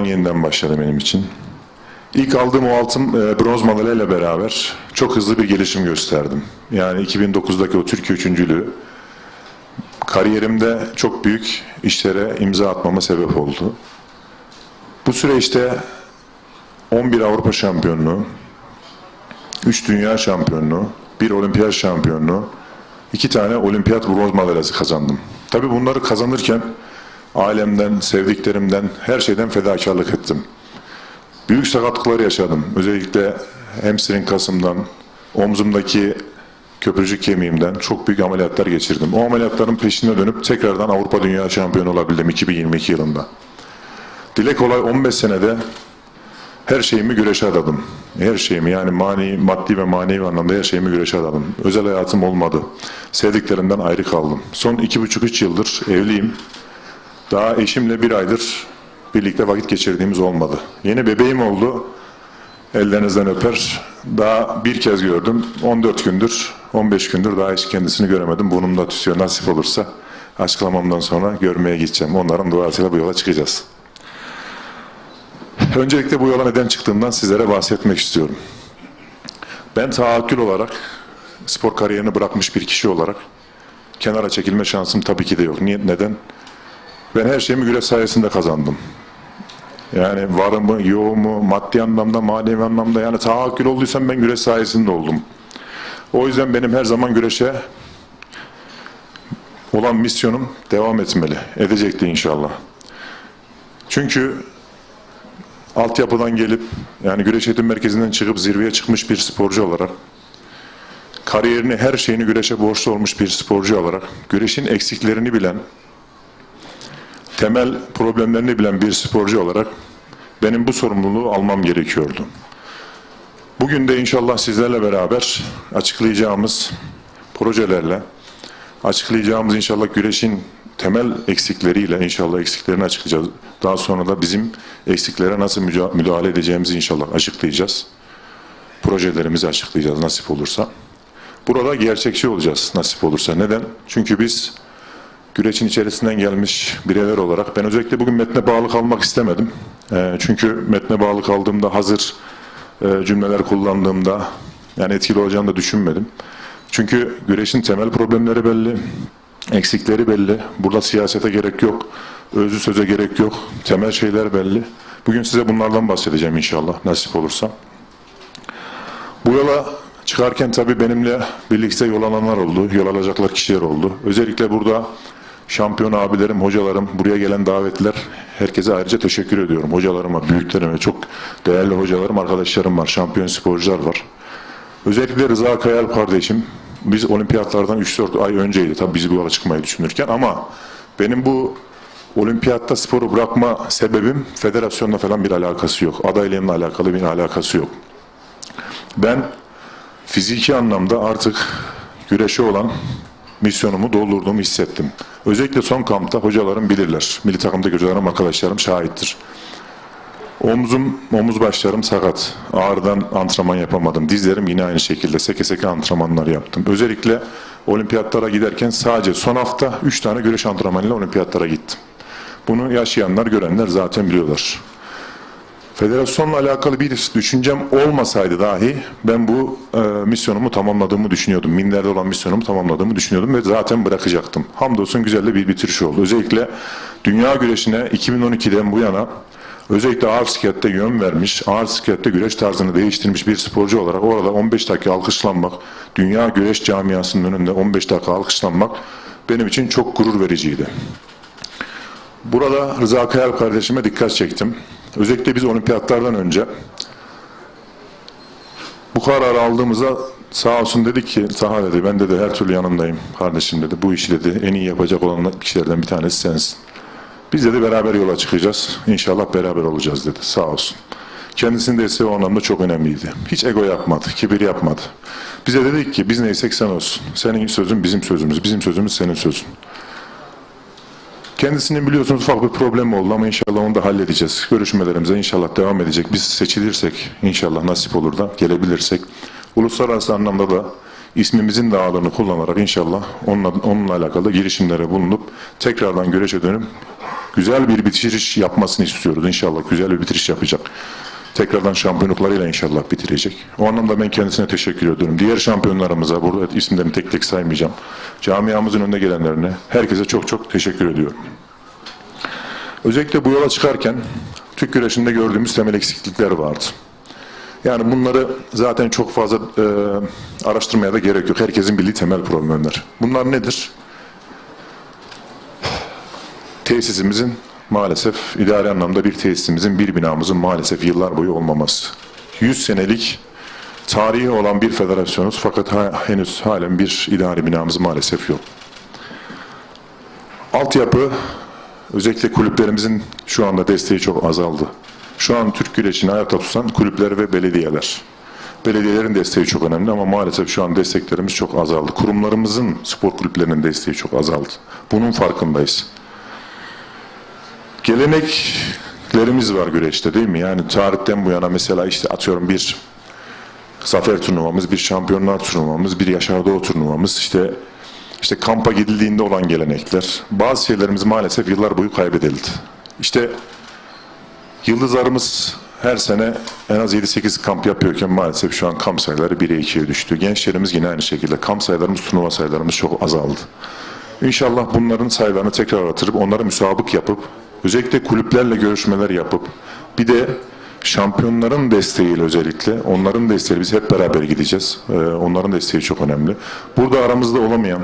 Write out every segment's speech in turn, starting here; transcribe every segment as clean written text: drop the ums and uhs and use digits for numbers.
yeniden başladı benim için. İlk aldığım o altın bronz madalyayla beraber çok hızlı bir gelişim gösterdim. Yani 2009'daki o Türkiye üçüncülüğü kariyerimde çok büyük işlere imza atmama sebep oldu. Bu süreçte 11 Avrupa şampiyonluğu, 3 dünya şampiyonluğu, 1 olimpiyat şampiyonluğu, 2 tane olimpiyat bronz madalyası kazandım. Tabii bunları kazanırken ailemden, sevdiklerimden, her şeyden fedakarlık ettim. Büyük sakatlıklar yaşadım. Özellikle hamstring kasımdan, omzumdaki köprücük kemiğimden çok büyük ameliyatlar geçirdim. O ameliyatların peşine dönüp tekrardan Avrupa Dünya Şampiyonu olabildim 2022 yılında. Dile kolay 15 senede her şeyimi güreşe adadım. Her şeyimi, yani maddi ve manevi anlamda her şeyimi güreşe adadım. Özel hayatım olmadı. Sevdiklerimden ayrı kaldım. Son 2,5-3 yıldır evliyim. Daha eşimle 1 aydır birlikte vakit geçirdiğimiz olmadı. Yeni bebeğim oldu. Ellerinizden öper. Daha bir kez gördüm. 14 gündür, 15 gündür daha hiç kendisini göremedim. Burnumda tütüyor. Nasip olursa açıklamamdan sonra görmeye gideceğim. Onların duasıyla bu yola çıkacağız. Öncelikle bu yola neden çıktığımdan sizlere bahsetmek istiyorum. Ben tahakkül olarak, spor kariyerini bırakmış bir kişi olarak kenara çekilme şansım tabii ki de yok. Neden? Ben her şeyimi güreş sayesinde kazandım. Yani varımı, yoğumu, maddi anlamda, manevi anlamda, yani tahakkül olduysam ben güreş sayesinde oldum. O yüzden benim her zaman güreşe olan misyonum devam etmeli. Edecekti inşallah. Çünkü altyapıdan gelip, yani güreş eğitim merkezinden çıkıp zirveye çıkmış bir sporcu olarak, kariyerini, her şeyini güreşe borçlu olmuş bir sporcu olarak, güreşin eksiklerini bilen, temel problemlerini bilen bir sporcu olarak benim bu sorumluluğu almam gerekiyordu. Bugün de inşallah sizlerle beraber açıklayacağımız projelerle, açıklayacağımız inşallah güreşin temel eksikleriyle inşallah eksiklerini açıklayacağız. Daha sonra da bizim eksiklere nasıl müdahale edeceğimizi inşallah açıklayacağız. Projelerimizi açıklayacağız nasip olursa. Burada gerçekçi olacağız nasip olursa. Neden? Çünkü biz güreşin içerisinden gelmiş bireyler olarak, ben özellikle bugün metne bağlı kalmak istemedim. Çünkü metne bağlı kaldığımda, hazır cümleler kullandığımda yani etkili olacağını da düşünmedim. Çünkü güreşin temel problemleri belli, eksikleri belli. Burada siyasete gerek yok, özlü söze gerek yok. Temel şeyler belli. Bugün size bunlardan bahsedeceğim inşallah nasip olursa. Bu yola çıkarken tabii benimle birlikte yol alanlar oldu, yol alacaklar kişiler oldu. Özellikle burada şampiyon abilerim, hocalarım, buraya gelen davetliler, herkese ayrıca teşekkür ediyorum. Hocalarıma, büyüklerime, çok değerli hocalarım, arkadaşlarım var, şampiyon sporcular var. Özellikle Rıza Kayal kardeşim, biz olimpiyatlardan 3-4 ay önceydi tabii biz bu yola çıkmayı düşünürken, ama benim bu olimpiyatta sporu bırakma sebebim federasyonla falan bir alakası yok. Adaylığımla alakalı bir alakası yok. Ben fiziki anlamda artık güreşe olan misyonumu doldurduğumu hissettim. Özellikle son kampta hocalarım bilirler. Milli takımdaki hocalarım, arkadaşlarım şahittir. Omuz başlarım sakat. Ağrıdan antrenman yapamadım. Dizlerim yine aynı şekilde seke seke antrenmanlar yaptım. Özellikle olimpiyatlara giderken sadece son hafta 3 tane güreş antrenmanıyla olimpiyatlara gittim. Bunu yaşayanlar, görenler zaten biliyorlar. Federasyonla alakalı bir düşüncem olmasaydı dahi ben bu misyonumu tamamladığımı düşünüyordum. Minderde olan misyonumu tamamladığımı düşünüyordum ve zaten bırakacaktım. Hamdolsun güzel de bir bitiriş oldu. Özellikle dünya güreşine 2012'den bu yana özellikle ağır siklette yön vermiş, ağır siklette güreş tarzını değiştirmiş bir sporcu olarak orada 15 dakika alkışlanmak, dünya güreş camiasının önünde 15 dakika alkışlanmak benim için çok gurur vericiydi. Burada Rıza Kayal kardeşime dikkat çektim. Özellikle biz olimpiyatlardan önce bu kararı aldığımızda sağ olsun dedi ki, Taha dedi, ben dedi her türlü yanındayım kardeşim dedi. Bu işi dedi en iyi yapacak olan kişilerden bir tanesi sensin. Biz dedi beraber yola çıkacağız. İnşallah beraber olacağız dedi. Sağ olsun. Kendisinin desteği o anlamda çok önemliydi. Hiç ego yapmadı, kibir yapmadı. Bize dedik ki biz neysek sen olsun. Senin sözün bizim sözümüz, bizim sözümüz senin sözün. Kendisinin biliyorsunuz ufak bir problem oldu ama inşallah onu da halledeceğiz. Görüşmelerimize inşallah devam edecek. Biz seçilirsek, inşallah nasip olur da gelebilirsek, uluslararası anlamda da ismimizin de ağırlığını kullanarak inşallah onunla alakalı girişimlere bulunup tekrardan güreşe dönüp güzel bir bitiriş yapmasını istiyoruz. İnşallah güzel bir bitiriş yapacak. Tekrardan şampiyonluklarıyla inşallah bitirecek. O anlamda ben kendisine teşekkür ediyorum. Diğer şampiyonlarımıza, burada isimlerini tek tek saymayacağım. Camiamızın önüne gelenlerine, herkese çok çok teşekkür ediyorum. Özellikle bu yola çıkarken Türk güreşinde gördüğümüz temel eksiklikler vardı. Yani bunları zaten çok fazla araştırmaya da gerek yok. Herkesin bildiği temel problemler. Bunlar nedir? Tesisimizin maalesef idari anlamda bir tesisimizin, bir binamızın maalesef yıllar boyu olmaması. 100 senelik tarihi olan bir federasyonuz fakat henüz halen bir idari binamız maalesef yok. Altyapı, özellikle kulüplerimizin şu anda desteği çok azaldı. Şu an Türk güreşini ayakta tutan kulüpler ve belediyeler. Belediyelerin desteği çok önemli ama maalesef şu an desteklerimiz çok azaldı. Kurumlarımızın, spor kulüplerinin desteği çok azaldı. Bunun farkındayız. Geleneklerimiz var güreşte değil mi? Yani tarihten bu yana mesela işte atıyorum bir zafer turnuvamız, bir şampiyonlar turnuvamız, bir Yaşar Doğu turnuvamız, işte kampa gidildiğinde olan gelenekler. Bazı şeylerimiz maalesef yıllar boyu kaybedildi. İşte yıldızlarımız her sene en az 7-8 kamp yapıyorken maalesef şu an kamp sayıları 1'e 2'ye düştü. Gençlerimiz yine aynı şekilde kamp sayılarımız, turnuva sayılarımız çok azaldı. İnşallah bunların sayılarını tekrar artırıp onlara müsabık yapıp özellikle kulüplerle görüşmeler yapıp bir de şampiyonların desteğiyle özellikle onların desteğiyle biz hep beraber gideceğiz. Onların desteği çok önemli. Burada aramızda olamayan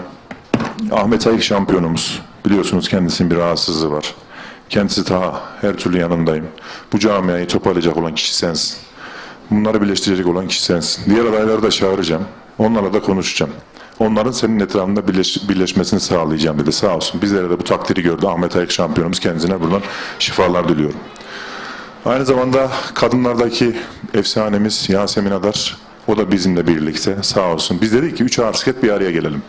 Ahmet Ayık şampiyonumuz, biliyorsunuz kendisinin bir rahatsızlığı var. Kendisi daha her türlü yanındayım. Bu camiayı toparlayacak olan kişi sensin. Bunları birleştirecek olan kişi sensin. Diğer adayları da çağıracağım. Onlarla da konuşacağım. Onların senin etrafında birleşmesini sağlayacağım dedi. Sağ olsun. Bizlere de bu takdiri gördü. Ahmet Ayık şampiyonumuz, kendisine buradan şifalar diliyorum. Aynı zamanda kadınlardaki efsanemiz Yasemin Adar, o da bizimle birlikte sağ olsun. Biz dedik ki 3 ağır siklet bir araya gelelim.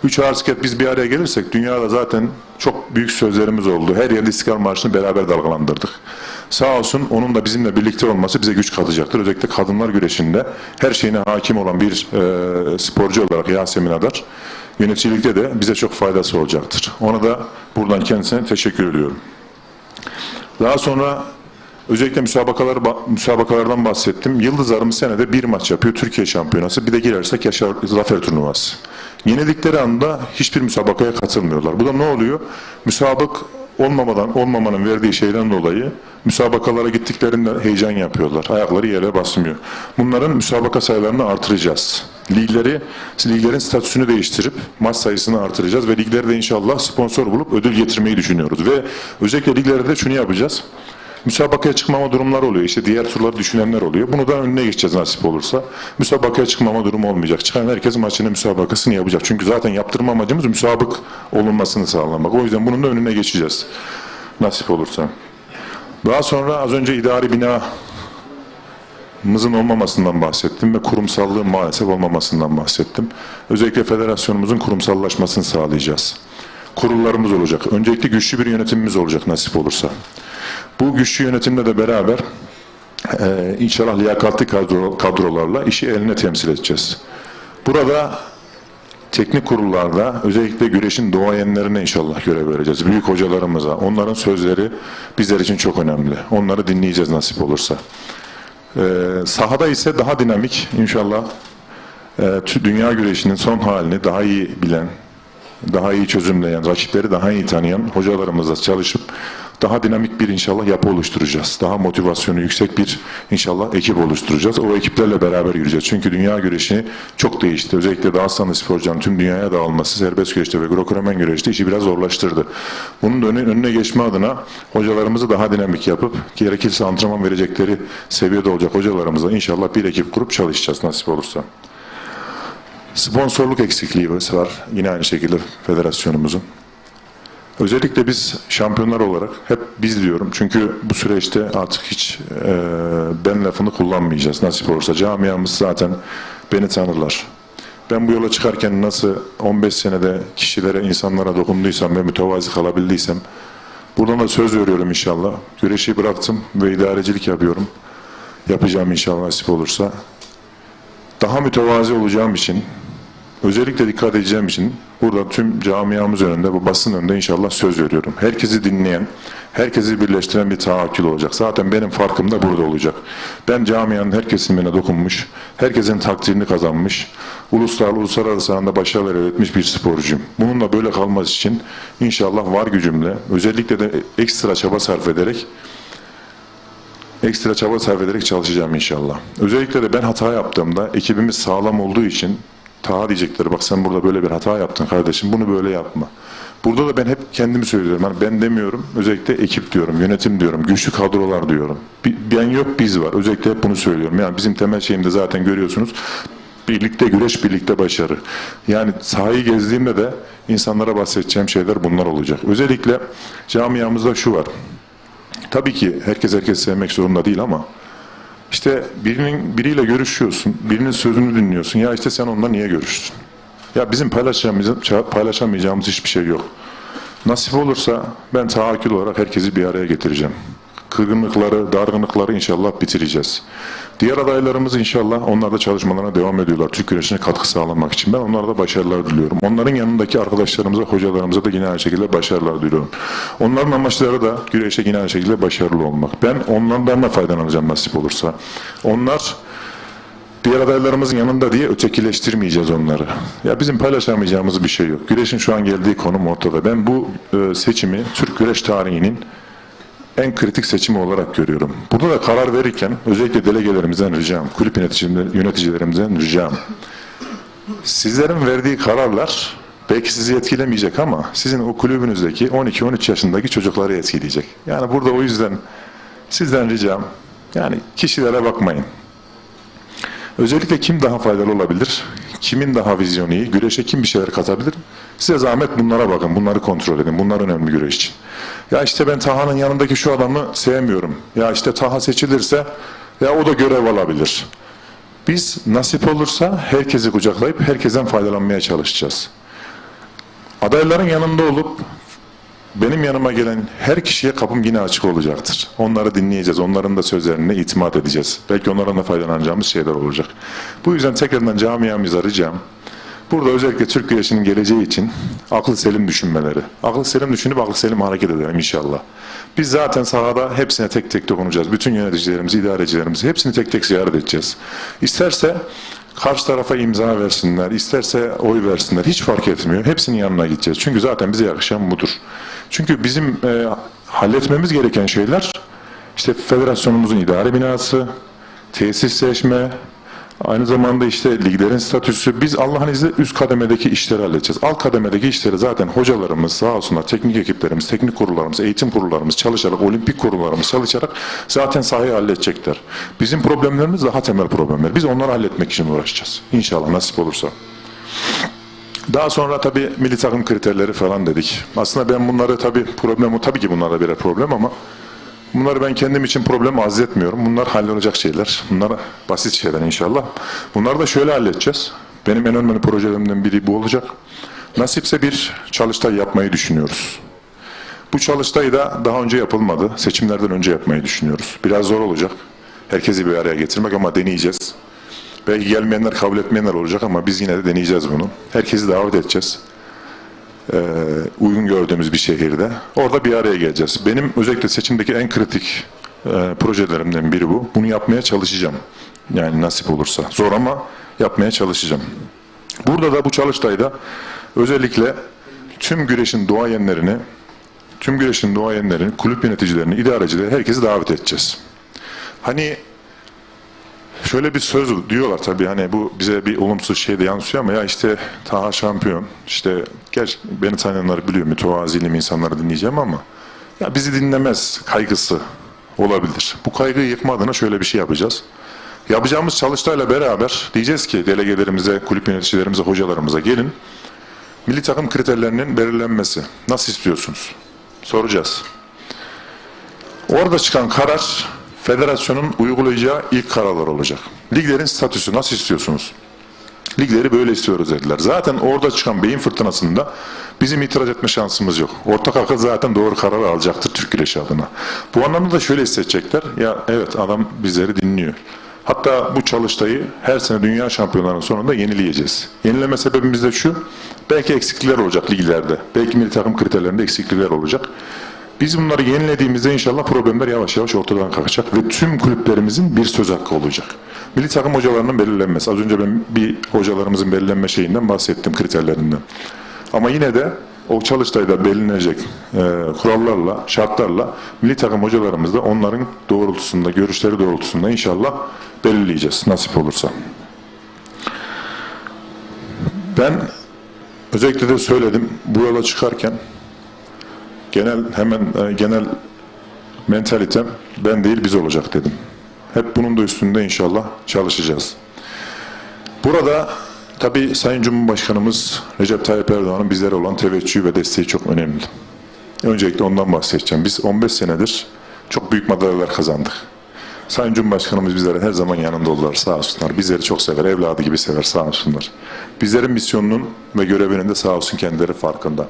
3 ağır siklet biz bir araya gelirsek dünyada zaten çok büyük sözlerimiz oldu. Her yerde İstiklal Marşı'nı beraber dalgalandırdık. Sağ olsun onun da bizimle birlikte olması bize güç katacaktır. Özellikle kadınlar güreşinde her şeyine hakim olan bir sporcu olarak Yasemin Adar yöneticilikte de bize çok faydası olacaktır. Ona da buradan kendisine teşekkür ediyorum. Daha sonra özellikle müsabakalardan bahsettim. Yıldızlarımız senede bir maç yapıyor. Türkiye şampiyonası. Bir de girersek Yaşar Zafer turnuvası. Yenildikleri anda hiçbir müsabakaya katılmıyorlar. Bu da ne oluyor? Müsabak olmamanın verdiği şeyden dolayı müsabakalara gittiklerinde heyecan yapıyorlar. Ayakları yere basmıyor. Bunların müsabaka sayılarını artıracağız. Liglerin statüsünü değiştirip maç sayısını artıracağız ve liglerde inşallah sponsor bulup ödül getirmeyi düşünüyoruz. Ve özellikle liglerde de şunu yapacağız. Müsabakaya çıkmama durumları oluyor. İşte diğer turları düşünenler oluyor. Bunu da önüne geçeceğiz nasip olursa. Müsabakaya çıkmama durumu olmayacak. Çıkan herkes maçının müsabakasını yapacak. Çünkü zaten yaptırma amacımız müsabık olunmasını sağlamak. O yüzden bunun da önüne geçeceğiz. Nasip olursa. Daha sonra az önce idari binamızın olmamasından bahsettim ve kurumsallığın maalesef olmamasından bahsettim. Özellikle federasyonumuzun kurumsallaşmasını sağlayacağız. Kurullarımız olacak. Öncelikle güçlü bir yönetimimiz olacak nasip olursa. Bu güçlü yönetimle de beraber inşallah liyakatli kadrolarla işi eline temsil edeceğiz. Burada teknik kurullarda özellikle güreşin doğayenlerine inşallah görev vereceğiz. Büyük hocalarımıza. Onların sözleri bizler için çok önemli. Onları dinleyeceğiz nasip olursa. Sahada ise daha dinamik inşallah dünya güreşinin son halini daha iyi bilen, daha iyi çözümleyen, rakipleri daha iyi tanıyan hocalarımızla çalışıp daha dinamik bir inşallah yapı oluşturacağız. Daha motivasyonu yüksek bir inşallah ekip oluşturacağız. O ekiplerle beraber yürüyeceğiz. Çünkü dünya güreşi çok değişti. Özellikle Dağıstanlı sporcuların tüm dünyaya dağılması serbest güreşte ve Greco-Romen güreşte işi biraz zorlaştırdı. Bunun da önüne geçme adına hocalarımızı daha dinamik yapıp gerekirse antrenman verecekleri seviyede olacak hocalarımızla inşallah bir ekip kurup çalışacağız nasip olursa. Sponsorluk eksikliği var. Yine aynı şekilde federasyonumuzun. Özellikle biz şampiyonlar olarak hep biz diyorum. Çünkü bu süreçte artık hiç ben lafını kullanmayacağız nasip olursa. Camiamız zaten beni tanırlar. Ben bu yola çıkarken nasıl 15 senede kişilere, insanlara dokunduysam ve mütevazi kalabildiysem buradan da söz veriyorum inşallah. Güreşi bıraktım ve idarecilik yapıyorum. Yapacağım inşallah nasip olursa. Daha mütevazi olacağım için özellikle dikkat edeceğim için burada tüm camiamız önünde, bu basın önünde inşallah söz veriyorum. Herkesi dinleyen, herkesi birleştiren bir tahakkül olacak. Zaten benim farkım da burada olacak. Ben camianın her kesimine dokunmuş, herkesin takdirini kazanmış, uluslararası alanda başarılar elde etmiş bir sporcuyum. Bununla böyle kalması için inşallah var gücümle, özellikle de ekstra çaba sarf ederek çalışacağım inşallah. Özellikle de ben hata yaptığımda ekibimiz sağlam olduğu için Taha diyecekler, bak sen burada böyle bir hata yaptın kardeşim, bunu böyle yapma. Burada da ben hep kendimi söylüyorum. Yani ben demiyorum, özellikle ekip diyorum, yönetim diyorum, güçlü kadrolar diyorum. Ben yok, biz var. Özellikle hep bunu söylüyorum. Yani bizim temel şeyimde zaten görüyorsunuz. Birlikte güreş, birlikte başarı. Yani sahayı gezdiğimde de insanlara bahsedeceğim şeyler bunlar olacak. Özellikle camiamızda şu var. Tabii ki herkes sevmek zorunda değil ama işte biriyle görüşüyorsun, birinin sözünü dinliyorsun. Ya işte sen onunla niye görüştün? Ya bizim paylaşamayacağımız hiçbir şey yok. Nasip olursa ben tahakkül olarak herkesi bir araya getireceğim. Kırgınlıkları, dargınlıkları inşallah bitireceğiz. Diğer adaylarımız inşallah onlar da çalışmalarına devam ediyorlar. Türk güreşine katkı sağlamak için. Ben onlara da başarılar diliyorum. Onların yanındaki arkadaşlarımıza, hocalarımıza da yine aynı şekilde başarılar diliyorum. Onların amaçları da güreşte yine aynı şekilde başarılı olmak. Ben onlardan da faydalanacağım nasip olursa. Onlar diğer adaylarımızın yanında diye ötekileştirmeyeceğiz onları. Ya bizim paylaşamayacağımız bir şey yok. Güreşin şu an geldiği konum ortada. Ben bu seçimi Türk güreş tarihinin en kritik seçimi olarak görüyorum. Burada da karar verirken özellikle delegelerimizden ricam, kulüp yöneticilerimizden ricam. Sizlerin verdiği kararlar belki sizi etkilemeyecek ama sizin o kulübünüzdeki 12-13 yaşındaki çocukları etkileyecek. Yani burada o yüzden sizden ricam, yani kişilere bakmayın. Özellikle kim daha faydalı olabilir? Kimin daha vizyonu iyi? Güreşe kim bir şeyler katabilir? Size zahmet bunlara bakın, bunları kontrol edin. Bunlar önemli güreş için. Ya işte ben Taha'nın yanındaki şu adamı sevmiyorum. Ya işte Taha seçilirse ya o da görev alabilir. Biz nasip olursa herkesi kucaklayıp herkesten faydalanmaya çalışacağız. Adayların yanında olup benim yanıma gelen her kişiye kapım yine açık olacaktır. Onları dinleyeceğiz, onların da sözlerine itimat edeceğiz. Belki onlardan da faydalanacağımız şeyler olacak. Bu yüzden tekrardan camiamıza ricam, burada özellikle Türk güreşinin geleceği için aklı selim düşünmeleri. Aklı selim düşünüp aklı selim hareket edelim inşallah. Biz zaten sahada hepsine tek tek dokunacağız. Bütün yöneticilerimizi, idarecilerimizi hepsini tek tek ziyaret edeceğiz. İsterse karşı tarafa imza versinler, isterse oy versinler, hiç fark etmiyor. Hepsinin yanına gideceğiz. Çünkü zaten bize yakışan budur. Çünkü bizim halletmemiz gereken şeyler, işte federasyonumuzun idare binası, tesisleşme, aynı zamanda işte liglerin statüsü. Biz Allah'ın izniyle üst kademedeki işleri halledeceğiz. Alt kademedeki işleri zaten hocalarımız, sağ olsunlar, teknik ekiplerimiz, teknik kurullarımız, eğitim kurullarımız çalışarak, olimpik kurullarımız çalışarak zaten sahayı halledecekler. Bizim problemlerimiz daha temel problemler. Biz onları halletmek için uğraşacağız. İnşallah nasip olursa. Daha sonra tabii milli takım kriterleri falan dedik. Aslında ben bunları tabii ki bunlar da birer problem ama bunları ben kendim için problem etmiyorum. Bunlar hallolacak şeyler. Bunlar basit şeyler inşallah. Bunları da şöyle halledeceğiz. Benim en önemli projelerimden biri bu olacak. Nasipse bir çalıştay yapmayı düşünüyoruz. Bu çalıştay da daha önce yapılmadı. Seçimlerden önce yapmayı düşünüyoruz. Biraz zor olacak. Herkesi bir araya getirmek ama deneyeceğiz. Belki gelmeyenler, kabul etmeyenler olacak ama biz yine de deneyeceğiz bunu. Herkesi davet edeceğiz. Uygun gördüğümüz bir şehirde. Orada bir araya geleceğiz. Benim özellikle seçimdeki en kritik projelerimden biri bu. Bunu yapmaya çalışacağım. Yani nasip olursa. Zor ama yapmaya çalışacağım. Burada da bu çalıştayda özellikle tüm güreşin duayenlerini, kulüp yöneticilerini, idarecileri, herkesi davet edeceğiz. Hani şöyle bir söz diyorlar tabii, hani bu bize bir olumsuz şey de yansıyor ama ya işte Taha şampiyon, işte beni tanıyanlar biliyor, mütevaziliğim, insanları dinleyeceğim ama ya bizi dinlemez kaygısı olabilir. Bu kaygıyı yıkma adına şöyle bir şey yapacağız. Yapacağımız çalıştayla beraber diyeceğiz ki delegelerimize, kulüp yöneticilerimize, hocalarımıza gelin. Milli takım kriterlerinin belirlenmesi. Nasıl istiyorsunuz? Soracağız. Orada çıkan karar federasyonun uygulayacağı ilk kararlar olacak. Liglerin statüsü nasıl istiyorsunuz? Ligleri böyle istiyoruz dediler. Zaten orada çıkan beyin fırtınasında bizim itiraz etme şansımız yok. Ortak akıl zaten doğru kararı alacaktır Türk güreşi adına. Bu anlamda da şöyle hissedecekler. Ya evet, adam bizleri dinliyor. Hatta bu çalıştayı her sene dünya şampiyonlarının sonunda yenileyeceğiz. Yenileme sebebimiz de şu, belki eksiklikler olacak liglerde, belki milli takım kriterlerinde eksiklikler olacak. Biz bunları yenilediğimizde inşallah problemler yavaş yavaş ortadan kalkacak ve tüm kulüplerimizin bir söz hakkı olacak. Milli takım hocalarının belirlenmesi, az önce ben bir hocalarımızın belirlenme şeyinden bahsettim, kriterlerinden. Ama yine de o çalıştayda belirlenecek kurallarla, şartlarla milli takım hocalarımız da onların doğrultusunda, görüşleri doğrultusunda inşallah belirleyeceğiz nasip olursa. Ben özellikle de söyledim, bu yola çıkarken genel mentalitem ben değil biz olacak dedim. Hep bunun da üstünde inşallah çalışacağız. Burada tabii Sayın Cumhurbaşkanımız Recep Tayyip Erdoğan'ın bizlere olan teveccühü ve desteği çok önemli. Öncelikle ondan bahsedeceğim. Biz 15 senedir çok büyük madalyalar kazandık. Sayın Cumhurbaşkanımız bizlere her zaman yanında oldular, sağ olsunlar. Bizleri çok sever, evladı gibi sever, sağ olsunlar. Bizlerin misyonunun ve görevinin de sağ olsun kendileri farkında.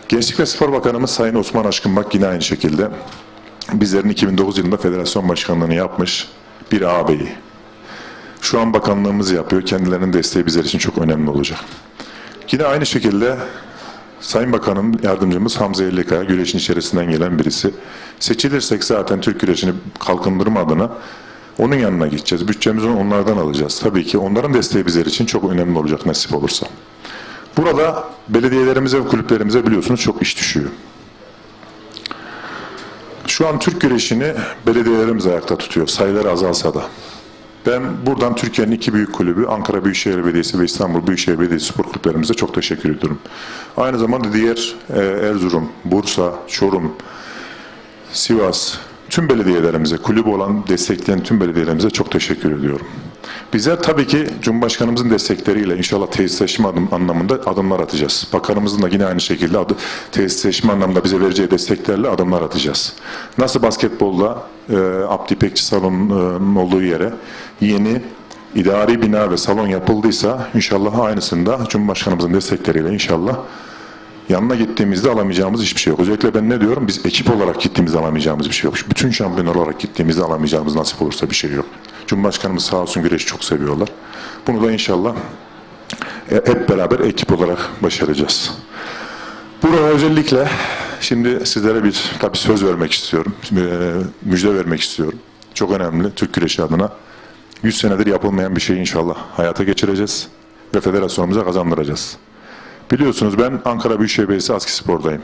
Gençlik ve Spor Bakanımız Sayın Osman Aşkınbak yine aynı şekilde bizlerin 2009 yılında federasyon başkanlığını yapmış bir ağabeyi. Şu an bakanlığımız yapıyor. Kendilerinin desteği bizler için çok önemli olacak. Yine aynı şekilde Sayın Bakanım yardımcımız Hamza Ellikaya, güreşin içerisinden gelen birisi. Seçilirsek zaten Türk güreşini kalkındırma adına onun yanına gideceğiz. Bütçemizi onlardan alacağız. Tabii ki onların desteği bizler için çok önemli olacak nasip olursa. Burada belediyelerimize ve kulüplerimize biliyorsunuz çok iş düşüyor. Şu an Türk güreşini belediyelerimiz ayakta tutuyor. Sayıları azalsa da. Ben buradan Türkiye'nin iki büyük kulübü Ankara Büyükşehir Belediyesi ve İstanbul Büyükşehir Belediyesi spor kulüplerimize çok teşekkür ediyorum. Aynı zamanda diğer Erzurum, Bursa, Çorum, Sivas, tüm belediyelerimize, kulübü olan destekleyen tüm belediyelerimize çok teşekkür ediyorum. Bizler tabii ki Cumhurbaşkanımızın destekleriyle inşallah tesisleşme anlamında adımlar atacağız. Bakanımızın da yine aynı şekilde tesisleşme anlamında bize vereceği desteklerle adımlar atacağız. Nasıl basketbolda Abdi İpekçi salonunun olduğu yere yeni idari bina ve salon yapıldıysa inşallah aynısında Cumhurbaşkanımızın destekleriyle inşallah yanına gittiğimizde alamayacağımız hiçbir şey yok. Özellikle ben ne diyorum? Biz ekip olarak gittiğimizde alamayacağımız bir şey yok. Bütün şampiyonlar olarak gittiğimizde alamayacağımız nasip olursa bir şey yok. Cumhurbaşkanımız sağ olsun güreşi çok seviyorlar. Bunu da inşallah hep beraber ekip olarak başaracağız. Burada özellikle şimdi sizlere bir tabii söz vermek istiyorum. Müjde vermek istiyorum. Çok önemli Türk güreşi adına. 100 senedir yapılmayan bir şeyi inşallah hayata geçireceğiz ve federasyonumuza kazandıracağız. Biliyorsunuz ben Ankara Büyükşehir Belediyesi Askispor'dayım.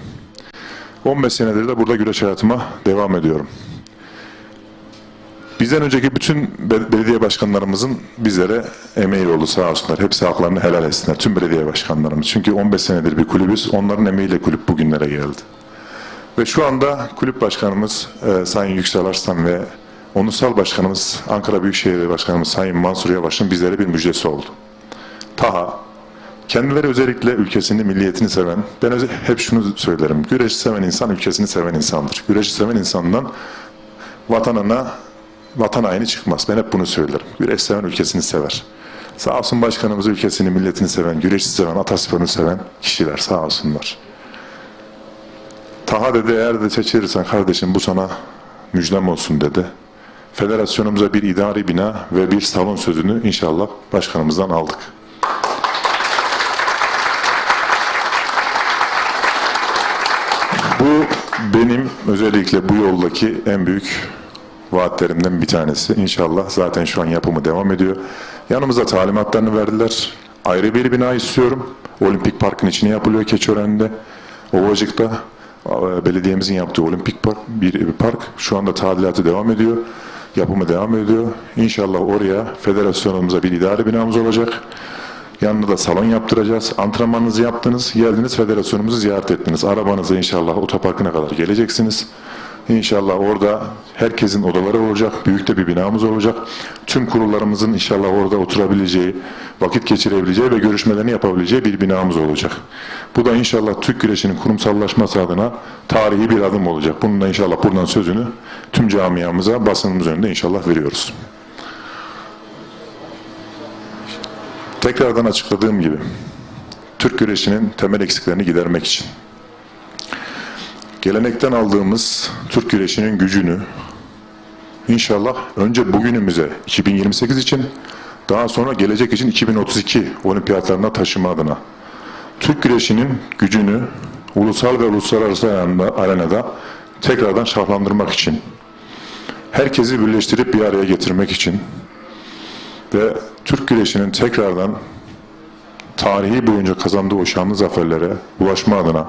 15 senedir de burada güreş hayatıma devam ediyorum. Bizden önceki bütün belediye başkanlarımızın bizlere emeği oldu sağ olsunlar. Hepsi haklarını helal etsinler. Tüm belediye başkanlarımız. Çünkü 15 senedir bir kulübüz. Onların emeğiyle kulüp bugünlere geldi. Ve şu anda kulüp başkanımız Sayın Yüksel Arslan ve onursal başkanımız Ankara Büyükşehir Başkanımız Sayın Mansur Yavaş'ın bizlere bir müjdesi oldu. Taha, kendileri özellikle ülkesini, milliyetini seven, ben hep şunu söylerim. Güreşi seven insan ülkesini seven insandır. Güreşi seven insandan vatan haini çıkmaz. Ben hep bunu söylerim. Güreş seven ülkesini sever. Sağ olsun başkanımız ülkesini, milletini seven, güreşi seven, atasporunu seven kişiler sağ olsunlar. Taha dedi eğer de seçilirsen kardeşim bu sana müjdem olsun dedi. Federasyonumuza bir idari bina ve bir salon sözünü inşallah başkanımızdan aldık. Bu benim özellikle bu yoldaki en büyük vaatlerimden bir tanesi. İnşallah zaten şu an yapımı devam ediyor. Yanımıza talimatlarını verdiler. Ayrı bir bina istiyorum. Olimpik Park'ın içine yapılıyor Keçiören'de. Ovacık'ta belediyemizin yaptığı Olimpik Park, bir park. Şu anda tadilatı devam ediyor. Yapımı devam ediyor. İnşallah oraya federasyonumuza bir idari binamız olacak. Yanında da salon yaptıracağız. Antrenmanınızı yaptınız, geldiniz federasyonumuzu ziyaret ettiniz. Arabanızla inşallah otoparkına kadar geleceksiniz. İnşallah orada herkesin odaları olacak, büyük de bir binamız olacak. Tüm kurullarımızın inşallah orada oturabileceği, vakit geçirebileceği ve görüşmelerini yapabileceği bir binamız olacak. Bu da inşallah Türk güreşinin kurumsallaşması adına tarihi bir adım olacak. Bunun da inşallah buradan sözünü tüm camiamıza, basınımız önünde inşallah veriyoruz. Tekrardan açıkladığım gibi, Türk güreşinin temel eksiklerini gidermek için, gelenekten aldığımız Türk güreşinin gücünü İnşallah önce bugünümüze 2028 için, daha sonra gelecek için 2032 olimpiyatlarına taşıma adına Türk güreşinin gücünü ulusal ve uluslararası arenada tekrardan şahlandırmak için, herkesi birleştirip bir araya getirmek için ve Türk güreşinin tekrardan tarihi boyunca kazandığı o şanlı zaferlere ulaşma adına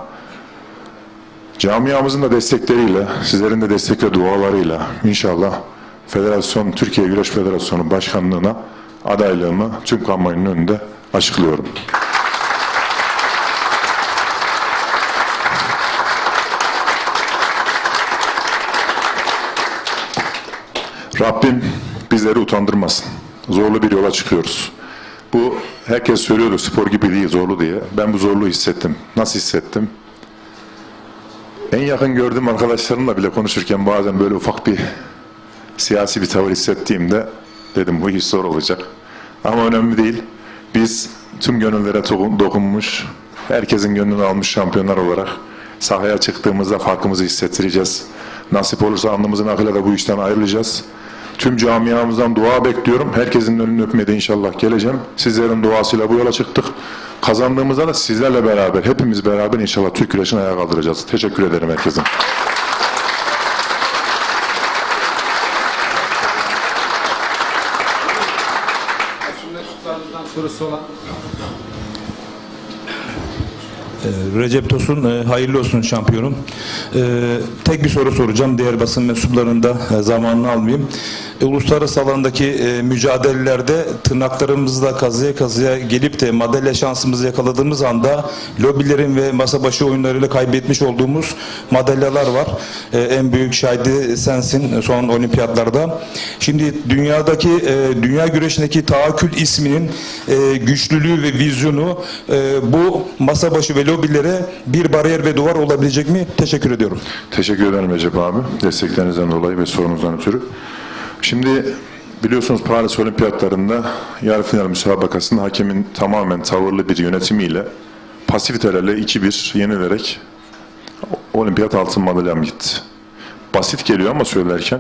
camiamızın da destekleriyle, sizlerin de destek ve dualarıyla inşallah Federasyon, Türkiye Güreş Federasyonu Başkanlığı'na adaylığımı tüm kamuoyunun önünde açıklıyorum. Rabbim bizleri utandırmasın. Zorlu bir yola çıkıyoruz. Bu herkes söylüyordu spor gibi değil, zorlu diye. Ben bu zorluğu hissettim. Nasıl hissettim? En yakın gördüğüm arkadaşlarımla bile konuşurken bazen böyle ufak bir siyasi bir tavır hissettiğimde dedim bu iş zor olacak. Ama önemli değil. Biz tüm gönüllere dokunmuş, herkesin gönlünü almış şampiyonlar olarak sahaya çıktığımızda farkımızı hissettireceğiz. Nasip olursa alnımızın akıyla da bu işten ayrılacağız. Tüm camiamızdan dua bekliyorum. Herkesin önünü öpmeye de inşallah geleceğim. Sizlerin duasıyla bu yola çıktık. Kazandığımızda da sizlerle beraber, hepimiz beraber inşallah Türk güreşini ayağa kaldıracağız. Teşekkür ederim herkese. Sorusu olan. Recep Tosun, hayırlı olsun şampiyonum. Tek bir soru soracağım. Diğer basın mensuplarında zamanını almayayım. Uluslararası alandaki mücadelelerde tırnaklarımızla kazıya kazıya gelip de madalya şansımızı yakaladığımız anda lobilerin ve masa başı oyunlarıyla kaybetmiş olduğumuz madalyalar var. En büyük şahidi sensin son olimpiyatlarda. Şimdi dünyadaki dünya güreşindeki tahakkül isminin güçlülüğü ve vizyonu bu masa başı ve lobilere bir bariyer ve duvar olabilecek mi? Teşekkür ediyorum. Teşekkür ederim Recep abi. Desteklerinizden dolayı ve sorunuzdan ötürü. Şimdi biliyorsunuz Paris Olimpiyatlarında yarı final müsabakasında hakemin tamamen tavırlı bir yönetimiyle pasifitelerle 2-1 yenilerek olimpiyat altın madalyam gitti. Basit geliyor ama söylerken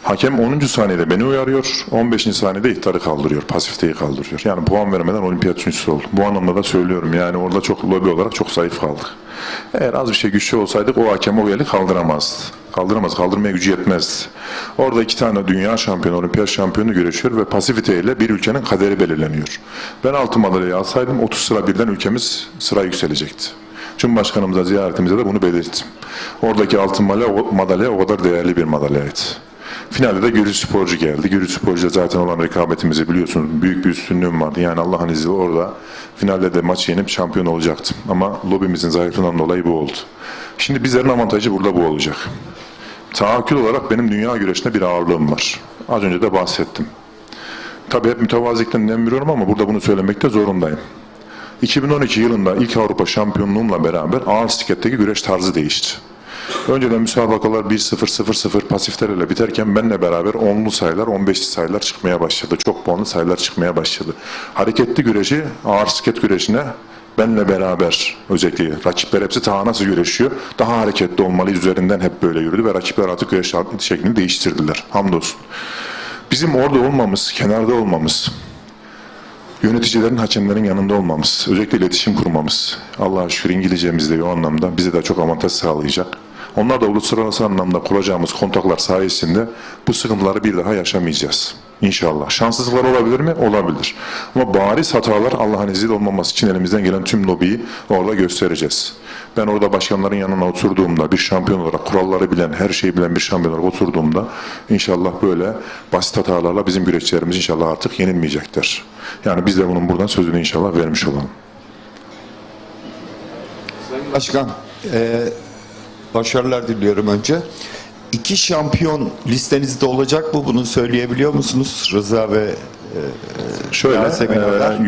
hakem 10. saniyede beni uyarıyor, 15. saniyede ihtarı kaldırıyor, pasifiteyi kaldırıyor. Yani puan vermeden olimpiyat üçüncüsü oldu. Bu anlamda da söylüyorum yani orada çok lobi olarak çok zayıf kaldık. Eğer az bir şey güçlü olsaydık o hakem o eli kaldıramazdı. Kaldırmaya gücü yetmezdi. Orada 2 tane dünya şampiyonu, olimpiyat şampiyonu güreşiyor ve pasifiteyle bir ülkenin kaderi belirleniyor. Ben altın madalyayı alsaydım 30 sıra birden ülkemiz sıra yükselecekti. Cumhurbaşkanımıza ziyaretimizde de bunu belirttim. Oradaki altın madalya o kadar değerli bir madalyaydı. Finalde de Gürcü sporcu geldi. Gürcü sporcuyla zaten olan rekabetimizi biliyorsunuz. Büyük bir üstünlüğüm vardı. Yani Allah'ın izniyle orada finalde de maçı yenip şampiyon olacaktım. Ama lobimizin zayıflığından dolayı bu oldu. Şimdi bizlerin avantajı burada bu olacak. Tahakkül olarak benim dünya güreşinde bir ağırlığım var. Az önce de bahsettim. Tabii hep mütevazilikten demiyorum ama burada bunu söylemekte zorundayım. 2012 yılında ilk Avrupa şampiyonluğumla beraber ağır sikletteki güreş tarzı değişti. Önceden müsabakalar 1-0-0-0 pasiflerle biterken benle beraber 10'lu sayılar, 15'li sayılar çıkmaya başladı. Çok puanlı sayılar çıkmaya başladı. Hareketli güreşi ağır siklet güreşine benle beraber özellikle rakipler hepsi daha nasıl güreşiyor? Daha hareketli olmalı üzerinden hep böyle yürüdü ve rakipler artık güreş şeklini değiştirdiler. Hamdolsun. Bizim orada olmamız, kenarda olmamız, yöneticilerin, hakemlerin yanında olmamız, özellikle iletişim kurmamız, Allah'a şükür İngilizcemiz de o anlamda bize de çok avantaj sağlayacak. Onlar da uluslararası anlamda kuracağımız kontaklar sayesinde bu sıkıntıları bir daha yaşamayacağız. İnşallah. Şanssızlıklar olabilir mi? Olabilir. Ama bariz hatalar Allah'ın izniyle olmaması için elimizden gelen tüm lobiyi orada göstereceğiz. Ben orada başkanların yanına oturduğumda bir şampiyon olarak kuralları bilen, her şeyi bilen bir şampiyon olarak oturduğumda inşallah böyle basit hatalarla bizim güreşçilerimiz inşallah artık yenilmeyecektir. Yani biz de bunun buradan sözünü inşallah vermiş olalım. Sayın Başkan, başarılar diliyorum önce. 2 şampiyon listenizde olacak mı? Bunu söyleyebiliyor musunuz? Rıza ve şöyle,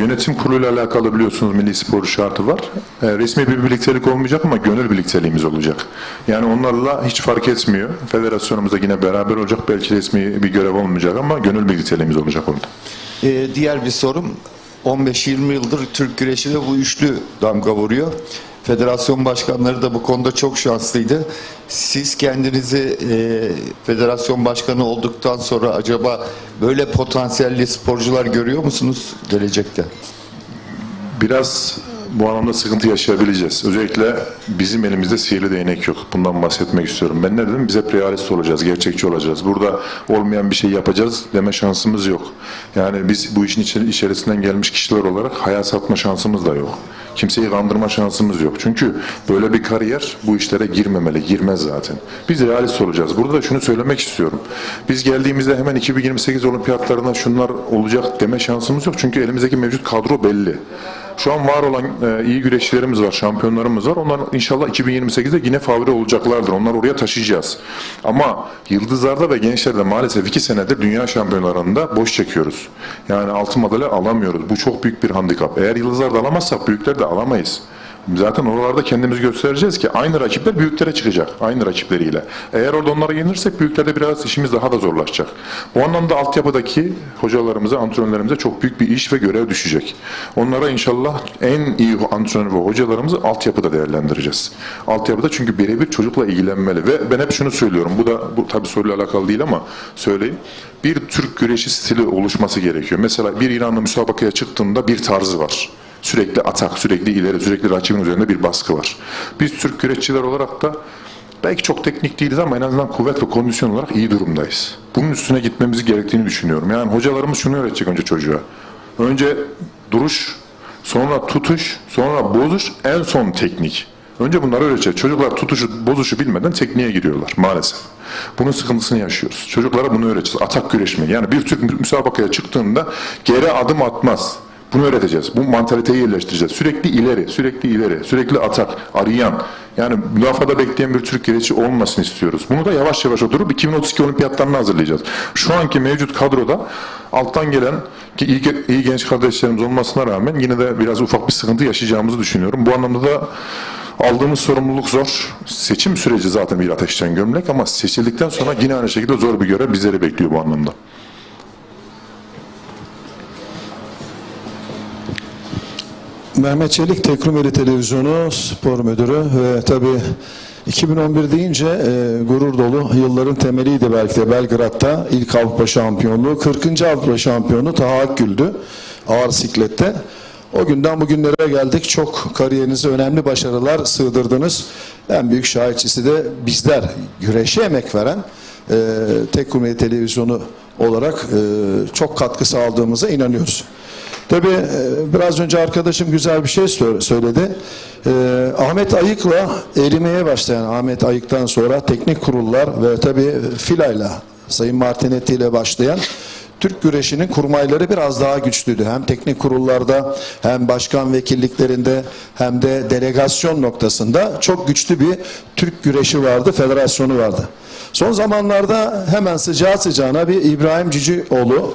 yönetim kuruluyla alakalı biliyorsunuz milli sporcu şartı var. Resmi bir birliktelik olmayacak ama gönül birlikteliğimiz olacak. Yani onlarla hiç fark etmiyor. Federasyonumuzda yine beraber olacak. Belki resmi bir görev olmayacak ama gönül birlikteliğimiz olacak orada. Diğer bir sorum, 15-20 yıldır Türk güreşi ve bu üçlü damga vuruyor. Federasyon başkanları da bu konuda çok şanslıydı. Siz kendinizi federasyon başkanı olduktan sonra acaba böyle potansiyelli sporcular görüyor musunuz gelecekte? Biraz bu anlamda sıkıntı yaşayabileceğiz. Özellikle bizim elimizde sihirli değnek yok. Bundan bahsetmek istiyorum. Ben ne dedim? Biz hep realist olacağız, gerçekçi olacağız. Burada olmayan bir şey yapacağız deme şansımız yok. Yani biz bu işin içerisinden gelmiş kişiler olarak hayal satma şansımız da yok. Kimseyi kandırma şansımız yok. Çünkü böyle bir kariyer bu işlere girmemeli, girmez zaten. Biz realist olacağız. Burada da şunu söylemek istiyorum. Biz geldiğimizde hemen 2028 olimpiyatlarına şunlar olacak deme şansımız yok. Çünkü elimizdeki mevcut kadro belli. Şu an var olan iyi güreşçilerimiz var, şampiyonlarımız var. Onlar inşallah 2028'de yine favori olacaklardır. Onları oraya taşıyacağız. Ama yıldızlarda ve gençlerde maalesef 2 senedir dünya şampiyonlarında boş çekiyoruz. Yani altın madalya alamıyoruz. Bu çok büyük bir handikap. Eğer yıldızlarda alamazsak büyükler de alamayız. Zaten oralarda kendimizi göstereceğiz ki aynı rakipler büyüklere çıkacak. Aynı rakipleriyle. Eğer orada onlara yenilirsek büyüklerde biraz işimiz daha da zorlaşacak. Bu anlamda altyapıdaki hocalarımıza, antrenörlerimize çok büyük bir iş ve görev düşecek. Onlara inşallah en iyi antrenör ve hocalarımızı altyapıda değerlendireceğiz. Altyapıda çünkü birebir çocukla ilgilenmeli ve ben hep şunu söylüyorum. Bu tabii soruyla alakalı değil ama söyleyeyim. Bir Türk güreşi stili oluşması gerekiyor. Mesela bir İranlı müsabakaya çıktığında bir tarzı var. Sürekli atak, sürekli ileri, sürekli rakibin üzerinde bir baskı var. Biz Türk güreşçiler olarak da belki çok teknik değiliz ama en azından kuvvet ve kondisyon olarak iyi durumdayız. Bunun üstüne gitmemiz gerektiğini düşünüyorum. Yani hocalarımız şunu öğretecek önce çocuğa. Önce duruş, sonra tutuş, sonra bozuş, en son teknik. Önce bunları öğretecek. Çocuklar tutuşu, bozuşu bilmeden tekniğe giriyorlar maalesef. Bunun sıkıntısını yaşıyoruz. Çocuklara bunu öğreteceğiz. Atak güreşmeyi. Yani bir Türk müsabakaya çıktığında geri adım atmaz. Bunu öğreteceğiz. Bu mantaliteyi yerleştireceğiz. Sürekli ileri, sürekli ileri, sürekli atak, arayan. Yani müdafada bekleyen bir Türk güreşçi olmasını istiyoruz. Bunu da yavaş yavaş oturup 2032 olimpiyatlarını hazırlayacağız. Şu anki mevcut kadroda alttan gelen ki iyi genç kardeşlerimiz olmasına rağmen yine de biraz ufak bir sıkıntı yaşayacağımızı düşünüyorum. Bu anlamda da aldığımız sorumluluk zor. Seçim süreci zaten bir ateşten gömlek ama seçildikten sonra yine aynı şekilde zor bir görev bizleri bekliyor bu anlamda. Mehmet Çelik, Tekrumeli Televizyonu Spor Müdürü ve tabii 2011 deyince gurur dolu yılların temeliydi belki de Belgrad'da ilk Avrupa şampiyonluğu. 40. Avrupa şampiyonu Taha Akgül'dü ağır siklette. O günden bugünlere geldik. Çok kariyerinize önemli başarılar sığdırdınız. En büyük şahitçisi de bizler güreşe emek veren Tekrumeli Televizyonu olarak çok katkı sağladığımıza inanıyoruz. Tabii biraz önce arkadaşım güzel bir şey söyledi. Ahmet Ayık'la erimeye başlayan Ahmet Ayık'tan sonra teknik kurullar ve tabii FILA'yla Sayın Martinetti ile başlayan Türk güreşinin kurmayları biraz daha güçlüydü. Hem teknik kurullarda hem başkan vekilliklerinde hem de delegasyon noktasında çok güçlü bir Türk güreşi vardı, federasyonu vardı. Son zamanlarda hemen sıcağı sıcağına bir İbrahim Cicioğlu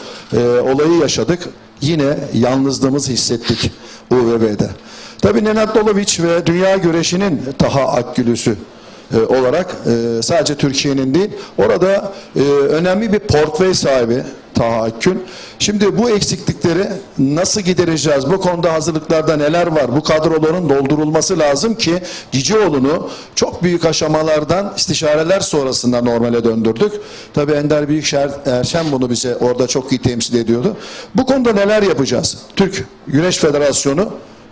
olayı yaşadık. Yine yalnızlığımızı hissettik UVB'de. Tabii Nenad Dolovic ve dünya güreşinin Taha Akgül'üsü olarak sadece Türkiye'nin değil, orada önemli bir portföy sahibi Taha Akgül. Şimdi bu eksiklikleri nasıl gidereceğiz? Bu konuda hazırlıklarda neler var? Bu kadroların doldurulması lazım ki Cicioğlu'nu çok büyük aşamalardan istişareler sonrasında normale döndürdük. Tabii Ender Büyükşen bunu bize orada çok iyi temsil ediyordu. Bu konuda neler yapacağız? Türk Güreş Federasyonu,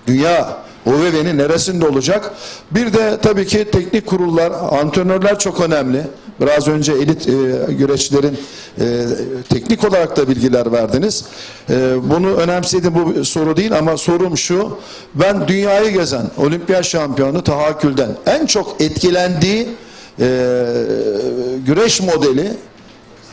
dünya OVV'nin neresinde olacak? Bir de tabii ki teknik kurullar, antrenörler çok önemli. Biraz önce elit güreşçilerin teknik olarak da bilgiler verdiniz. Bunu önemsedim, bu soru değil ama sorum şu. Ben dünyayı gezen olimpiyat şampiyonu Taha Akgül'den en çok etkilendiği güreş modeli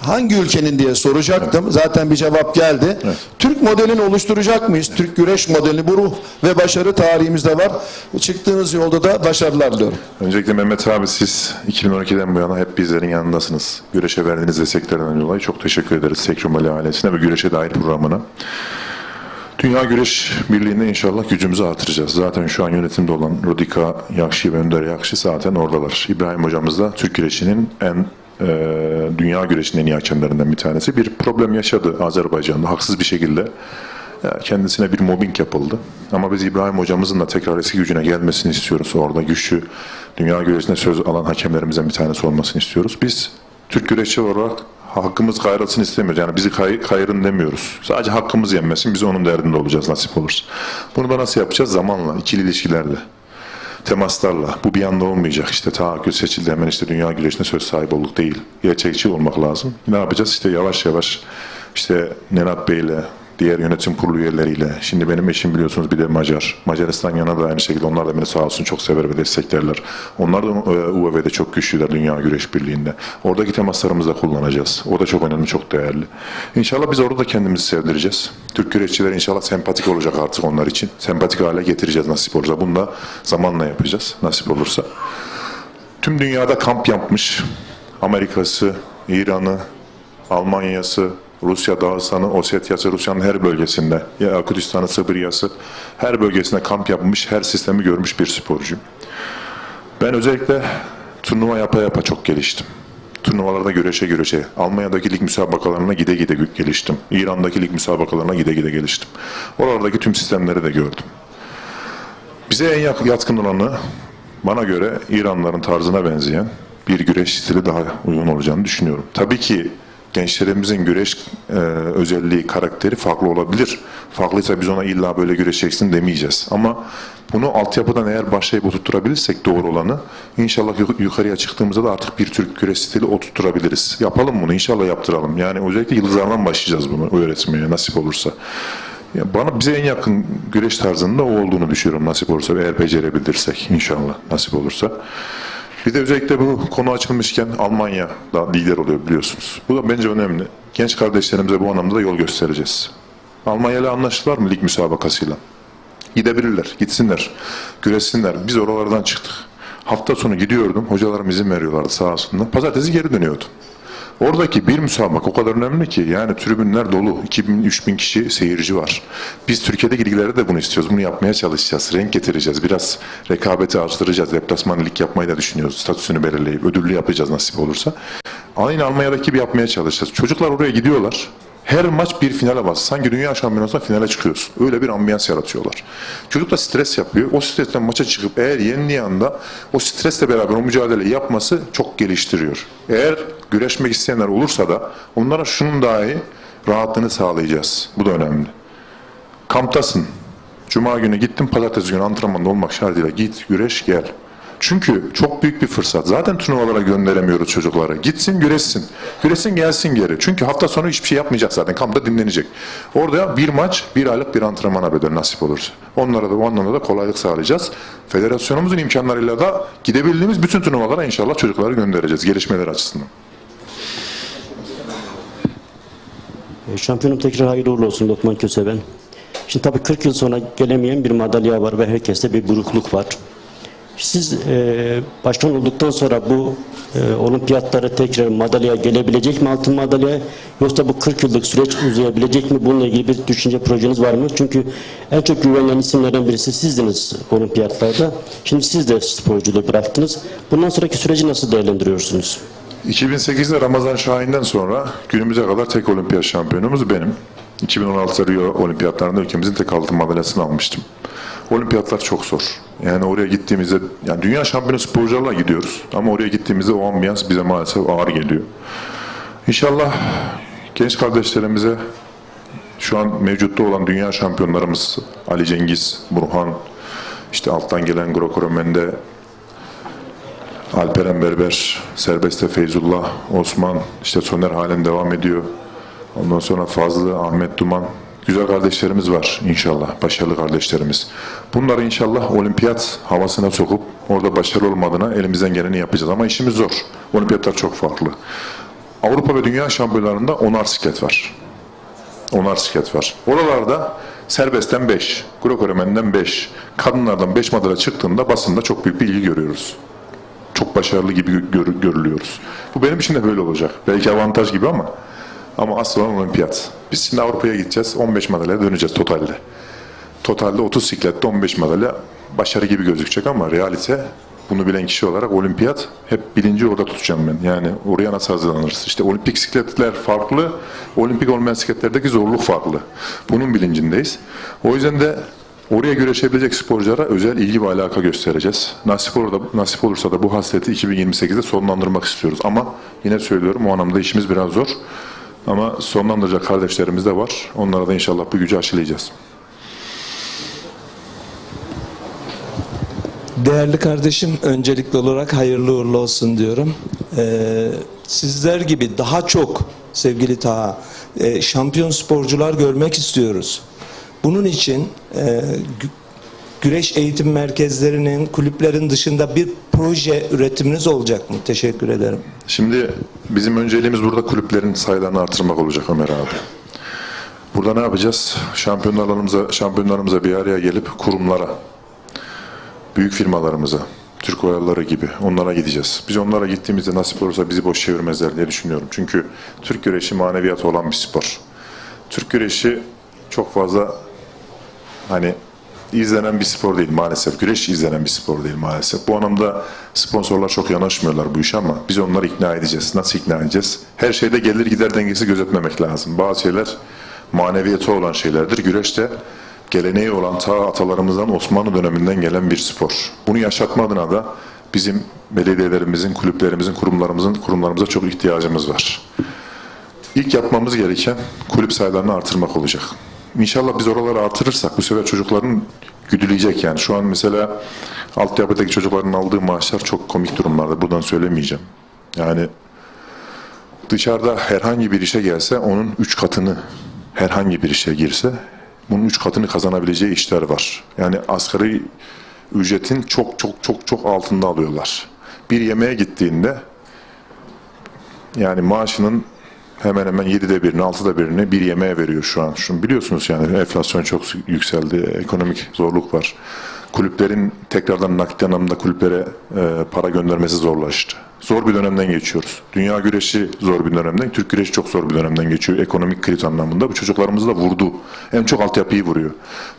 hangi ülkenin diye soracaktım. Evet. Zaten bir cevap geldi. Evet. Türk modelini oluşturacak mıyız? Türk güreş modelini, bu ruh ve başarı tarihimizde var. Çıktığınız yolda da başarılar diliyorum. Öncelikle Mehmet abi, siz 2012'den bu yana hep bizlerin yanındasınız. Güreşe verdiğiniz desteklerden dolayı çok teşekkür ederiz Tekrumeli ailesine ve güreşe dair programına. Dünya Güreş Birliği'nde inşallah gücümüzü artıracağız. Zaten şu an yönetimde olan Rodika Yakşi ve Önder Yakşi zaten oradalar. İbrahim hocamız da Türk güreşinin dünya güreşinin en iyi hakemlerinden bir tanesi. Bir problem yaşadı Azerbaycan'da haksız bir şekilde. Ya kendisine bir mobbing yapıldı. Ama biz İbrahim hocamızın da tekrar eski gücüne gelmesini istiyoruz. Orada güçlü, dünya güreşinde söz alan hakemlerimizden bir tanesi olmasını istiyoruz. Biz Türk güreşçi olarak hakkımız kayrılsın istemiyoruz. Yani bizi kayırın demiyoruz. Sadece hakkımız yenmesin. Biz onun derdinde olacağız nasip olursa. Bunu da nasıl yapacağız? Zamanla, ikili ilişkilerle, temaslarla. Bu bir anda olmayacak. İşte tahakkül seçildi hemen işte dünya güreşinde söz sahibi olduk değil. Gerçekçi olmak lazım. Ne yapacağız? İşte yavaş yavaş işte Nenad Bey'le, diğer yönetim kurulu üyeleriyle. Şimdi benim eşim biliyorsunuz bir de Macar. Macaristan yana da aynı şekilde. Onlar da beni sağ olsun çok sever ve desteklerler. Onlar da UEV'de çok güçlüler Dünya Güreş Birliği'nde. Oradaki temaslarımızı da kullanacağız. O da çok önemli, çok değerli. İnşallah biz orada da kendimizi sevdireceğiz. Türk güreşçiler inşallah sempatik olacak artık onlar için. Sempatik hale getireceğiz nasip olursa. Bunu da zamanla yapacağız nasip olursa. Tüm dünyada kamp yapmış. Amerika'sı, İran'ı, Almanya'sı, Rusya, Dağıstan'ı, Osetya'sı, Rusya'nın her bölgesinde, ya Kürdistan'ı, Sibirya'sı, her bölgesinde kamp yapmış, her sistemi görmüş bir sporcuyum. Ben özellikle turnuva yapa çok geliştim. Turnuvalarda güreşe, Almanya'daki lig müsabakalarına gide geliştim. İran'daki lig müsabakalarına gide geliştim. Oralardaki tüm sistemleri de gördüm. Bize en yatkın olanı, bana göre İranlıların tarzına benzeyen bir güreş stili daha uygun olacağını düşünüyorum. Tabii ki gençlerimizin güreş özelliği, karakteri farklı olabilir. Farklıysa biz ona illa böyle güreşeceksin demeyeceğiz. Ama bunu altyapıdan eğer başlayıp oturtturabilirsek doğru olanı, inşallah yukarıya çıktığımızda da artık bir Türk güreş stili oturtturabiliriz. Yapalım bunu, inşallah yaptıralım. Yani özellikle yıldızlardan başlayacağız bunu öğretmeye nasip olursa. Bize en yakın güreş tarzında o olduğunu düşünüyorum nasip olursa, eğer becerebilirsek inşallah nasip olursa. Bir de özellikle bu konu açılmışken Almanya'da lider oluyor biliyorsunuz. Bu da bence önemli. Genç kardeşlerimize bu anlamda da yol göstereceğiz. Almanya ile anlaştılar mı lig müsabakasıyla? Gidebilirler, gitsinler, güreşsinler. Biz oralardan çıktık. Hafta sonu gidiyordum, hocalarım izin veriyorlardı sağ olsunlar. Pazartesi geri dönüyordum. Oradaki bir müsabaka o kadar önemli ki, yani tribünler dolu, 2000-3000 kişi seyirci var. Biz Türkiye'deki liglerde de bunu istiyoruz, bunu yapmaya çalışacağız, renk getireceğiz, biraz rekabeti artıracağız, deplasman lig yapmayı da düşünüyoruz, statüsünü belirleyip ödüllü yapacağız nasip olursa. Aynı Almanya'daki gibi yapmaya çalışacağız. Çocuklar oraya gidiyorlar, her maç bir finale bas. Sanki dünya şampiyonasında finale çıkıyorsun. Öyle bir ambiyans yaratıyorlar. Çocuk da stres yapıyor. O stresten maça çıkıp eğer yendiği anda o stresle beraber o mücadeleyi yapması çok geliştiriyor. Eğer güreşmek isteyenler olursa da onlara şunun dahi rahatlığını sağlayacağız. Bu da önemli. Kamptasın. Cuma günü gittin, pazartesi günü antrenmanda olmak şartıyla git, güreş, gel. Çünkü çok büyük bir fırsat. Zaten turnuvalara gönderemiyoruz çocuklara. Gitsin, güreşsin. Güreşsin, gelsin geri. Çünkü hafta sonu hiçbir şey yapmayacak zaten. Kampta dinlenecek. Orada bir maç, bir aylık bir antrenmana bedel nasip olursa. Onlara da o anlamda da kolaylık sağlayacağız. Federasyonumuzun imkanlarıyla da gidebildiğimiz bütün turnuvalara inşallah çocukları göndereceğiz. Gelişmeleri açısından. Şampiyonum tekrar hayırlı uğurlu olsun Lokman Köseven. Şimdi tabii 40 yıl sonra gelemeyen bir madalya var ve herkeste bir burukluk var. Siz başkan olduktan sonra bu olimpiyatlara tekrar madalya gelebilecek mi, altın madalya, yoksa bu 40 yıllık süreç uzayabilecek mi? Bununla ilgili bir düşünce projeniz var mı? Çünkü en çok güvenilen isimlerden birisi sizdiniz olimpiyatlarda. Şimdi siz de sporculuğu bıraktınız. Bundan sonraki süreci nasıl değerlendiriyorsunuz? 2008'de Ramazan Şahin'den sonra günümüze kadar tek olimpiyat şampiyonumuz benim. 2016 Rio olimpiyatlarında ülkemizin tek altın madalyasını almıştım. Olimpiyatlar çok zor. Yani oraya gittiğimizde, yani dünya şampiyonu sporcularla gidiyoruz. Ama oraya gittiğimizde o ambiyans bize maalesef ağır geliyor. İnşallah genç kardeşlerimize, şu an mevcutta olan dünya şampiyonlarımız Ali Cengiz, Burhan, işte alttan gelen Greco-Romen'de Alperen Berber, serbestte Feyzullah, Osman, işte Soner halen devam ediyor. Ondan sonra Fazlı, Ahmet Duman, güzel kardeşlerimiz var inşallah, başarılı kardeşlerimiz. Bunları inşallah olimpiyat havasına sokup orada başarılı olmadığına elimizden geleni yapacağız. Ama işimiz zor. Olimpiyatlar çok farklı. Avrupa ve dünya şampiyonlarında 10'ar siklet var. 10'ar siklet var. Oralarda serbestten 5, Greco-Romen'den 5, kadınlardan 5 madalya çıktığında basında çok büyük bir ilgi görüyoruz. Çok başarılı gibi görülüyoruz. Bu benim için de böyle olacak. Belki avantaj gibi ama asıl olan olimpiyat. Biz şimdi Avrupa'ya gideceğiz, 15 madalyaya döneceğiz totalde. Totalde 30 siklette 15 madalya başarı gibi gözükecek ama realite bunu bilen kişi olarak olimpiyat hep birinci orada tutacağım ben. Yani oraya nasıl hazırlanırız? İşte olimpik bisikletler farklı, olimpik olmayan bisikletlerdeki zorluk farklı. Bunun bilincindeyiz. O yüzden de oraya güreşebilecek sporculara özel ilgi ve alaka göstereceğiz. Nasip olursa da bu hasreti 2028'de sonlandırmak istiyoruz. Ama yine söylüyorum, o anlamda işimiz biraz zor. Ama sonlandıracak kardeşlerimiz de var. Onlara da inşallah bu gücü aşılayacağız. Değerli kardeşim, öncelikli olarak hayırlı uğurlu olsun diyorum. Sizler gibi daha çok sevgili Taha, şampiyon sporcular görmek istiyoruz. Bunun için güreş eğitim merkezlerinin, kulüplerin dışında bir proje üretiminiz olacak mı? Teşekkür ederim. Şimdi bizim önceliğimiz burada kulüplerin sayılarını artırmak olacak Ömer abi. Burada ne yapacağız? Şampiyonlarımıza bir araya gelip kurumlara, büyük firmalarımıza, Türk Oyaları gibi onlara gideceğiz. Biz onlara gittiğimizde nasip olursa bizi boş çevirmezler diye düşünüyorum. Çünkü Türk güreşi maneviyatı olan bir spor. Türk güreşi çok fazla izlenen bir spor değil maalesef. Güreş izlenen bir spor değil maalesef. Bu anlamda sponsorlar çok yanaşmıyorlar bu işe ama biz onları ikna edeceğiz. Nasıl ikna edeceğiz? Her şeyde gelir gider dengesi gözetmemek lazım. Bazı şeyler maneviyatı olan şeylerdir. Güreş de geleneği olan ta atalarımızdan Osmanlı döneminden gelen bir spor. Bunu yaşatma adına da bizim belediyelerimizin, kulüplerimizin, kurumlarımıza çok ihtiyacımız var. İlk yapmamız gereken kulüp sayılarını artırmak olacak. İnşallah biz oraları artırırsak bu sefer çocukların güdüleyecek yani. Şu an mesela altyapıdaki çocukların aldığı maaşlar çok komik durumlarda. Buradan söylemeyeceğim. Yani dışarıda herhangi bir işe gelse onun 3 katını, herhangi bir işe girse bunun 3 katını kazanabileceği işler var. Yani asgari ücretin çok altında alıyorlar. Bir yemeğe gittiğinde yani maaşının hemen hemen 7'de birini, 6'da birini bir yemeğe veriyor şu an. Şunu biliyorsunuz yani enflasyon çok yükseldi, ekonomik zorluk var. Kulüplerin tekrardan nakit anlamda kulüplere para göndermesi zorlaştı. Zor bir dönemden geçiyoruz. Dünya güreşi zor bir dönemden, Türk güreşi çok zor bir dönemden geçiyor. Ekonomik kriz anlamında. Bu çocuklarımızı da vurdu. En çok altyapıyı vuruyor.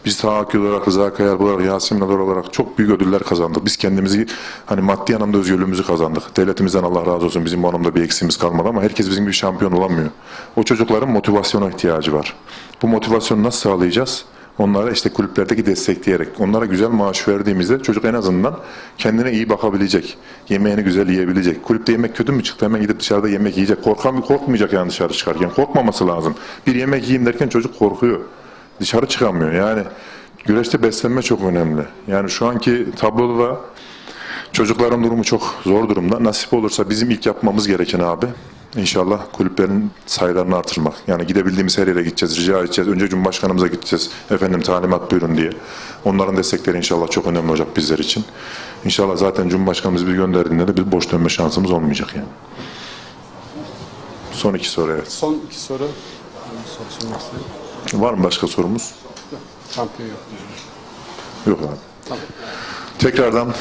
Biz Tahakkül olarak, Rıza Kayar olarak, Yasemin Adar olarak çok büyük ödüller kazandık. Biz kendimizi maddi anlamda özgürlüğümüzü kazandık. Devletimizden Allah razı olsun. Bizim bu anlamda bir eksiğimiz kalmadı ama herkes bizim gibi şampiyon olamıyor. O çocukların motivasyona ihtiyacı var. Bu motivasyonu nasıl sağlayacağız? Onlara işte kulüplerdeki destekleyerek, onlara güzel maaş verdiğimizde çocuk en azından kendine iyi bakabilecek, yemeğini güzel yiyebilecek. Kulüpte yemek kötü mü çıktı hemen gidip dışarıda yemek yiyecek. Korkmayacak yani dışarı çıkarken. Korkmaması lazım. Bir yemek yiyeyim derken çocuk korkuyor. Dışarı çıkamıyor. Yani güreşte beslenme çok önemli. Yani şu anki tabloda da çocukların durumu çok zor durumda. Nasip olursa bizim ilk yapmamız gereken abi, İnşallah kulüplerin sayılarını artırmak. Yani gidebildiğimiz her yere gideceğiz, rica edeceğiz. Önce Cumhurbaşkanımıza gideceğiz. Efendim talimat buyurun diye. Onların destekleri inşallah çok önemli olacak bizler için. İnşallah zaten Cumhurbaşkanımız bir gönderdiğinde de bir boş dönme şansımız olmayacak yani. Son iki soru evet. Son iki soru. Sormak istedim. Var mı başka sorumuz? Şampiyon yok. Yok abi. Tamam. Tekrardan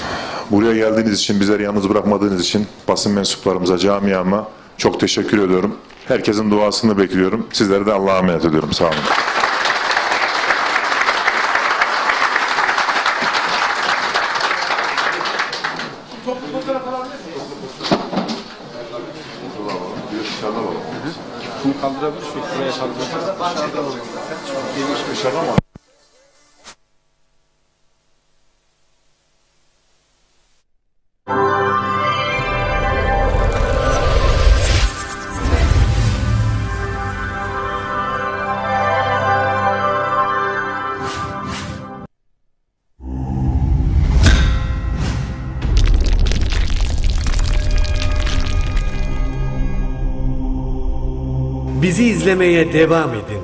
buraya geldiğiniz için, bizleri yalnız bırakmadığınız için basın mensuplarımıza, camiama çok teşekkür ediyorum. Herkesin duasını bekliyorum. Sizleri de Allah'a emanet ediyorum. Sağ olun. Bunu kaldırabilir miyiz? Şuraya kaldırabilir miyiz? Bizi izlemeye devam edin.